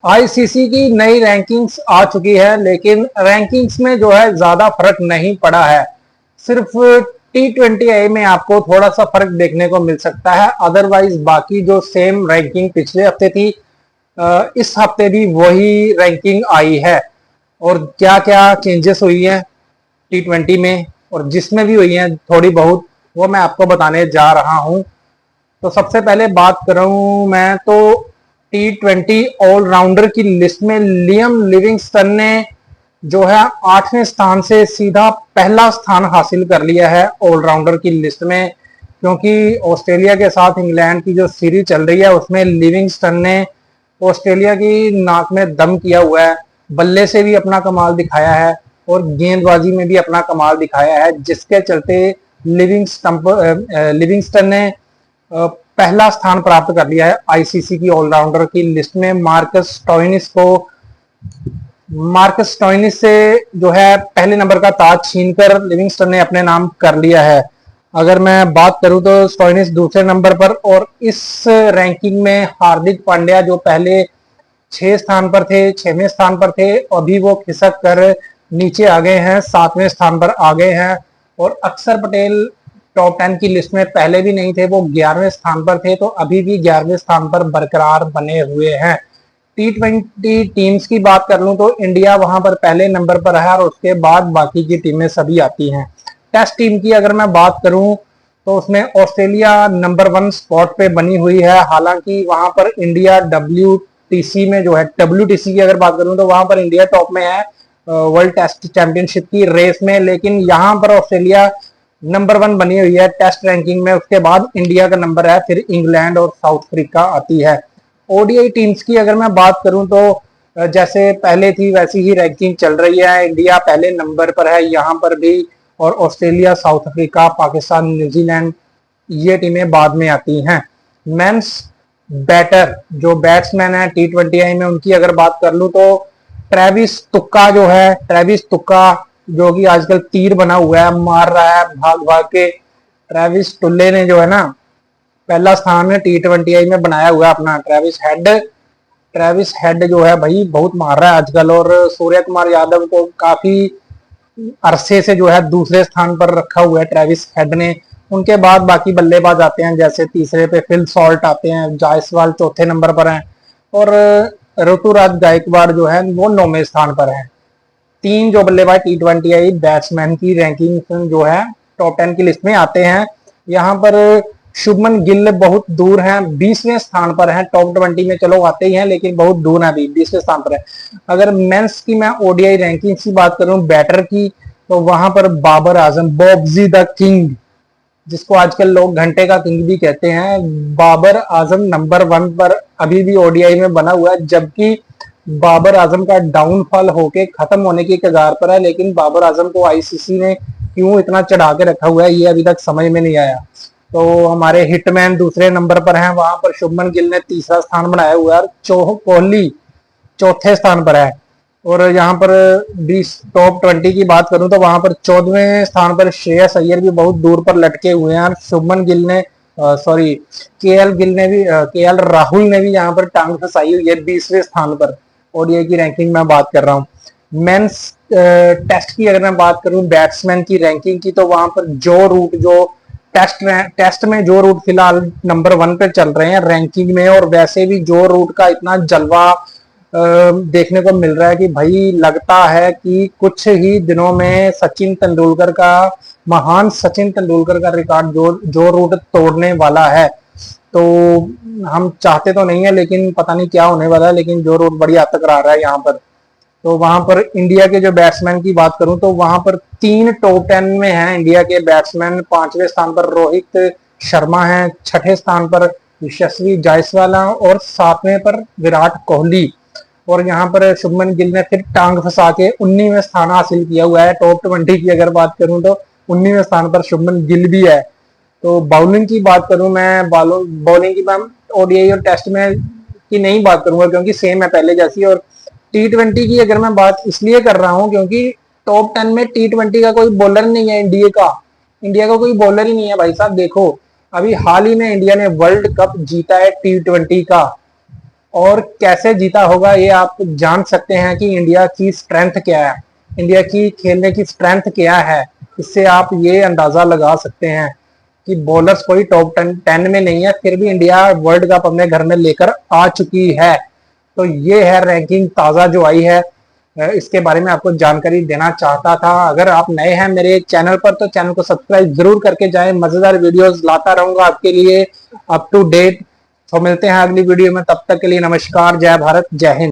ICC की नई rankings आ चुकी है, लेकिन रैंकिंग्स में जो है ज्यादा फर्क नहीं पड़ा है। सिर्फ T20I में आपको थोड़ा सा फर्क देखने को मिल सकता है, अदरवाइज बाकी जो सेम रैंकिंग पिछले हफ्ते थी, इस हफ्ते भी वही रैंकिंग आई है। और क्या क्या चेंजेस हुई हैं T20 में, और जिसमें भी हुई हैं थोड़ी बहुत, वो मैं आपको बताने जा रहा हूं। तो सबसे पहले बात करूं मैं तो T20 ऑलराउंडर की लिस्ट में लियम लिविंगस्टन ने जो है 8वें स्थान से सीधा पहला स्थान हासिल कर लिया है ऑलराउंडर की लिस्ट में। क्योंकि ऑस्ट्रेलिया के साथ इंग्लैंड की जो सीरीज चल रही है उसमें लिविंगस्टन ने ऑस्ट्रेलिया की नाक में दम किया हुआ है, बल्ले से भी अपना कमाल दिखाया है और गेंदबाजी में भी अपना कमाल दिखाया है, जिसके चलते लिविंगस्टन ने पहला स्थान प्राप्त कर लिया है आईसीसी की ऑलराउंडर की लिस्ट में। मार्कस स्टोइनिस से जो है पहले नंबर का ताज छीनकर लिविंगस्टन ने अपने नाम कर लिया है। अगर मैं बात करूं तो स्टोइनिस दूसरे नंबर पर, और इस रैंकिंग में हार्दिक पांड्या जो पहले 6 स्थान पर थे, 6वें स्थान पर थे, अभी वो खिसक कर नीचे आ गए हैं, 7वें स्थान पर आ गए हैं। और अक्षर पटेल टॉप 10 की लिस्ट में पहले भी नहीं थे, वो 11वें स्थान पर थे, तो अभी भी 11वें स्थान पर बरकरार बने हुए हैं। T20 टीम्स की बात कर लूं तो इंडिया वहां पर पहले नंबर पर है और उसके बाद बाकी की टीमें सभी आती हैं। टेस्ट टीम की अगर मैं बात करूं तो उसमें ऑस्ट्रेलिया नंबर 1 स्पॉट पे बनी हुई है। हालांकि वहां पर इंडिया WTC में जो है, WTC की अगर बात करूं तो वहां पर इंडिया टॉप में है वर्ल्ड टेस्ट चैंपियनशिप की रेस में, लेकिन यहाँ पर ऑस्ट्रेलिया नंबर 1 बनी हुई है टेस्ट रैंकिंग में। उसके बाद इंडिया का नंबर है, फिर इंग्लैंड और साउथ अफ्रीका आती है। ओडीआई टीम्स की अगर मैं बात करूं तो जैसे पहले थी वैसी ही रैंकिंग चल रही है। इंडिया पहले नंबर पर है यहाँ पर भी, और Australia, south Africa, Pakistan, New Zealand ये टीमें बाद में आती हैं। मेंस बैटर जो बैट्समैन है T20I में, उनकी अगर बात कर लूं तो ट्रेविस तुक्का जो कि आजकल तीर बना हुआ है, मार रहा है भाग भाग के। ट्रेविस टुल्ले ने जो है ना पहला स्थान T20I में बनाया हुआ है अपना। ट्रेविस हेड जो है भाई बहुत मार रहा है आजकल, और सूर्य कुमार यादव को काफी अरसे से जो है दूसरे स्थान पर रखा हुआ है ट्रेविस हेड ने। उनके बाद बाकी बल्लेबाज आते हैं, जैसे तीसरे पे फिल सॉल्ट आते हैं, जायसवाल चौथे नंबर पर हैं, और ऋतुराज गायकवाड़ जो है वो 9वें स्थान पर है। 3 जो बल्लेबाज T20I बैट्समैन की रैंकिंग जो है टॉप 10 की लिस्ट में आते हैं। यहाँ पर शुभमन गिल बहुत दूर हैं, 20वें स्थान पर हैं। टॉप 20 में चलो आते ही हैं, लेकिन बहुत दूर है, अभी 20वें स्थान पर है। अगर मेंस की मैं ओडीआई रैंकिंग की बात करूं बैटर की, तो वहां पर बाबर आजम, बॉब्जी द किंग, जिसको आजकल लोग घंटे का किंग भी कहते हैं, बाबर आजम नंबर 1 पर अभी भी ओडीआई में बना हुआ है। जबकि बाबर आजम का डाउनफॉल होके खत्म होने की कगार पर है, लेकिन बाबर आजम को आईसीसी ने क्यों इतना चढ़ा के रखा हुआ है ये अभी तक समझ में नहीं आया। तो हमारे हिटमैन दूसरे नंबर पर हैं, वहां पर शुभमन गिल ने तीसरा स्थान बनाया हुआ है, कोहली चौथे स्थान पर है। और यहाँ पर 20 टॉप 20 की बात करूं तो वहां पर 14वें स्थान पर श्रेयस अय्यर भी बहुत दूर पर लटके हुए हैं। शुभमन गिल ने केएल राहुल ने भी यहाँ पर टांग फंसाई हुई है 20वें स्थान पर। ओडीआई की रैंकिंग में बात कर रहा हूँ। मेंस टेस्ट की अगर मैं बात करूं बैट्समैन की रैंकिंग की, तो वहां पर जो रूट जो टेस्ट में जो रूट फिलहाल नंबर 1 पे चल रहे हैं रैंकिंग में, और वैसे भी जो रूट का इतना जलवा देखने को मिल रहा है कि भाई लगता है कि कुछ ही दिनों में महान सचिन तेंदुलकर का रिकॉर्ड जो रूट तोड़ने वाला है। तो हम चाहते तो नहीं है, लेकिन पता नहीं क्या होने वाला है, लेकिन जो रूट बड़ी हद तक रहा है यहाँ पर। तो वहां पर इंडिया के जो बैट्समैन की बात करूं तो वहां पर 3 टॉप 10 में हैं इंडिया के बैट्समैन। 5वें स्थान पर रोहित शर्मा है, 6ठे स्थान पर यशस्वी जायसवाल और 7वें पर विराट कोहली। और यहाँ पर शुभमन गिल ने फिर टांग फंसा के 19वें स्थान हासिल किया हुआ है। टॉप 20 की अगर बात करूं तो 19वें स्थान पर शुभमन गिल भी है। तो बॉलिंग की बात करूं मैं, बॉलिंग की मैं ओडीआई और टेस्ट में की नहीं बात करूंगा क्योंकि सेम है पहले जैसी। और T20 की अगर मैं बात इसलिए कर रहा हूं क्योंकि टॉप 10 में T20 का कोई बॉलर नहीं है इंडिया का कोई बॉलर ही नहीं है भाई साहब। देखो अभी हाल ही में इंडिया ने वर्ल्ड कप जीता है T20 का, और कैसे जीता होगा ये आप जान सकते हैं कि इंडिया की स्ट्रेंथ क्या है, इंडिया की खेलने की स्ट्रेंथ क्या है। इससे आप ये अंदाजा लगा सकते हैं कि बॉलर्स कोई टॉप 10 में नहीं है, फिर भी इंडिया वर्ल्ड कप अपने घर में लेकर आ चुकी है। तो ये है रैंकिंग ताज़ा जो आई है, इसके बारे में आपको जानकारी देना चाहता था। अगर आप नए हैं मेरे चैनल पर तो चैनल को सब्सक्राइब जरूर करके जाएं, मजेदार वीडियोस लाता रहूंगा आपके लिए अप टू डेट। तो मिलते हैं अगली वीडियो में, तब तक के लिए नमस्कार, जय भारत, जय हिंद।